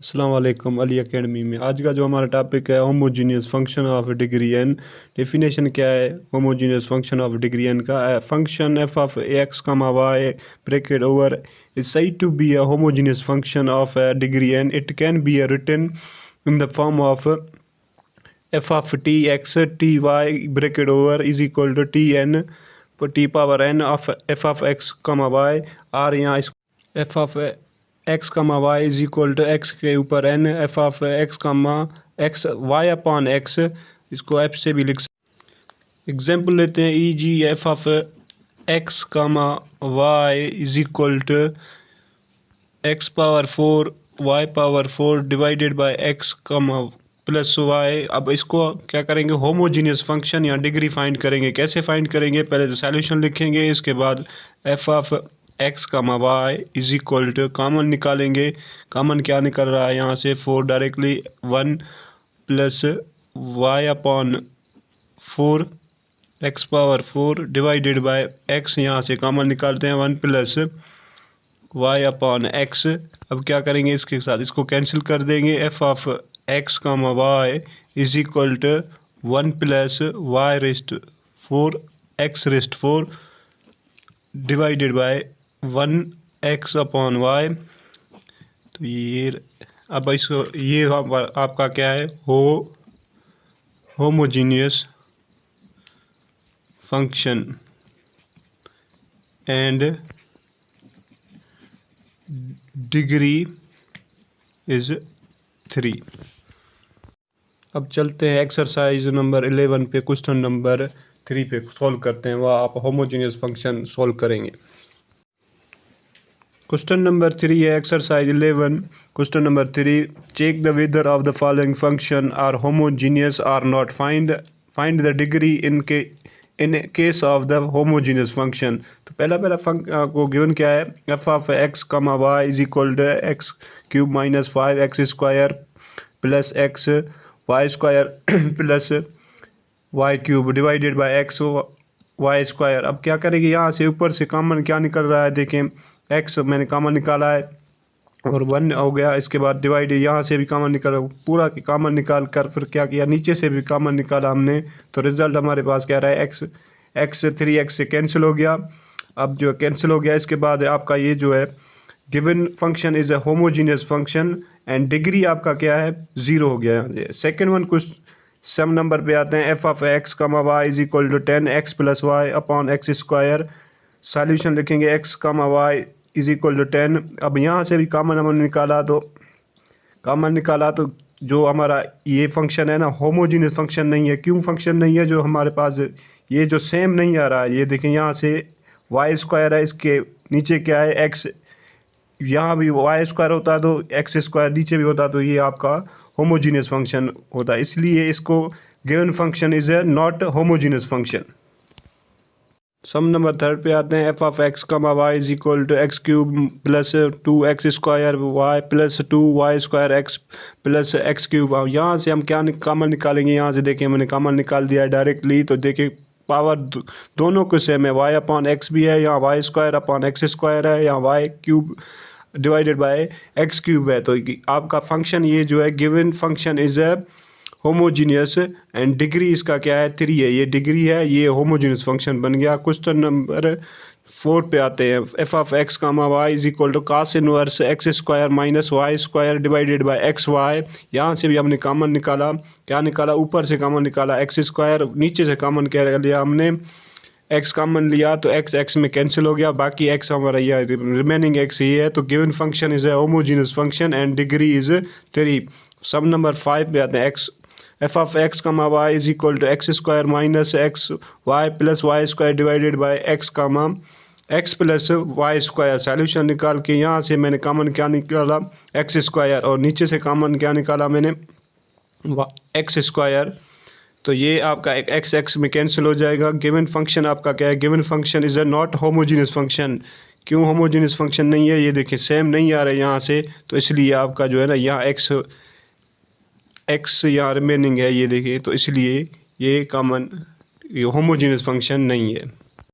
अस्सलाम वालेकुम अली एकेडमी में आज का जो हमारा टॉपिक है homogeneous function of degree n. Definition क्या है homogeneous function of degree n का? Function f of x comma y bracket over is said to be a homogeneous function of degree n. It can be written in the form of f of t x t y bracket over is equal to t n t power n of f of x कमा y। और यहाँ f of x comma y is equal to x के ऊपर n f of x comma x y upon x, इसको f से भी लिख सकते। एग्जाम्पल लेते हैं e g f of x comma y is equal to x power 4 y power 4 divided by x comma plus y. अब इसको क्या करेंगे, होमोजीनियस फंक्शन या डिग्री फाइंड करेंगे। कैसे फाइंड करेंगे, पहले तो सॉल्यूशन लिखेंगे, इसके बाद f of x comma y is equal to common निकालेंगे। कॉमन क्या निकल रहा है यहाँ से, 4 directly 1 plus y upon 4 x power 4 divided by x, यहाँ से कॉमन निकालते हैं 1 प्लस वाई अपॉन एक्स। अब क्या करेंगे, इसके साथ इसको कैंसिल कर देंगे। F of x comma y is equal to 1 plus y raised 4 x raised 4 divided by 1 x upon y. तो ये अब इसको ये आपका क्या है, homogeneous function and degree is 3। अब चलते हैं एक्सरसाइज नंबर 11 पे, क्वेश्चन नंबर 3 पे सॉल्व करते हैं। वह आप होमोजीनियस फंक्शन सॉल्व करेंगे। क्वेश्चन नंबर 3 है exercise 11। Question number 3, check the whether of the following function are homogeneous are not. Find the degree in case of the homogeneous function. तो पहला को गिवन क्या है, f of x comma y is equal to x cube minus 5 x square plus x y square plus y cube divided by x y square. अब क्या करेंगे, यहाँ से ऊपर से कॉमन क्या निकल रहा है, देखें एक्स मैंने कॉमन निकाला है और 1 हो गया। इसके बाद डिवाइड यहाँ से भी कॉमन निकाला, पूरा कॉमन निकाल कर फिर क्या किया, नीचे से भी कॉमन निकाला हमने। तो रिजल्ट हमारे पास क्या रहा है, एक्स 3x से कैंसिल हो गया। अब जो कैंसिल हो गया, इसके बाद आपका ये जो है given function is a homogeneous function and degree आपका क्या है, 0 हो गया यहाँ से। सेकेंड वन कुछ सम नंबर पे आते हैं, f of x comma y is equal to 10 x plus y upon x square. Solution लिखेंगे x comma y is equal to 10। अब यहाँ से भी कॉमन हमने निकाला तो जो हमारा ये फंक्शन है ना, होमोजीनियस फंक्शन नहीं है। क्यों फंक्शन नहीं है, जो हमारे पास ये जो सेम नहीं आ रहा है, ये देखें यहाँ से वाई स्क्वायर है, इसके नीचे क्या है एक्स, यहाँ भी वाई स्क्वायर होता तो एक्स स्क्वायर नीचे भी होता, तो ये आपका होमोजीनियस फंक्शन होता है। इसलिए इसको given function is a not homogeneous function. Sum number 3 पे आते हैं, f of x comma y is equal to x cube plus 2 x square y plus 2 y square x plus x cube. यहाँ से हम क्या कॉमन निकालेंगे, यहाँ से देखें मैंने कॉमन निकाल दिया है डायरेक्टली। तो देखिए पावर दोनों को सेम है, वाई अपॉन एक्स भी है, यहाँ y square upon x square है, यहाँ y cube divided by x cube है। तो आपका फंक्शन ये जो है given function is a homogeneous and degree इसका क्या है, 3 है। ये डिग्री है, ये होमोजीनियस फंक्शन बन गया। क्वेश्चन नंबर 4 पे आते हैं, f of x comma y is equal to cos inverse x square minus y square divided by x y. यहाँ से भी हमने कॉमन निकाला, क्या निकाला, ऊपर से कॉमन निकाला एक्स स्क्वायर, नीचे से कॉमन क्या लिया हमने, एक्स कॉमन लिया तो एक्स एक्स में कैंसिल हो गया, बाकी एक्स हमारा ये रिमेनिंग एक्स ये है। तो given function is a homogeneous function and degree is 3। Sum number 5 पे आते हैं, f of x comma y is equal to x square minus x y plus y square divided by x comma x plus y square. Solution निकाल के यहाँ से मैंने common क्या निकाला, एक्स स्क्वायर, और नीचे से कॉमन क्या निकाला मैंने, एक्स स्क्वायर। तो ये आपका एक्स एक्स में कैंसिल हो जाएगा। गिवन फंक्शन आपका क्या है, given function is a not homogeneous function. क्यों होमोजीनियस फंक्शन नहीं है, ये देखिए सेम नहीं आ रहा है यहाँ से, तो इसलिए आपका जो है ना यहाँ एक्स यहाँ रिमेनिंग है, ये देखिए, तो इसलिए ये कॉमन ये होमोजीनियस फंक्शन नहीं है।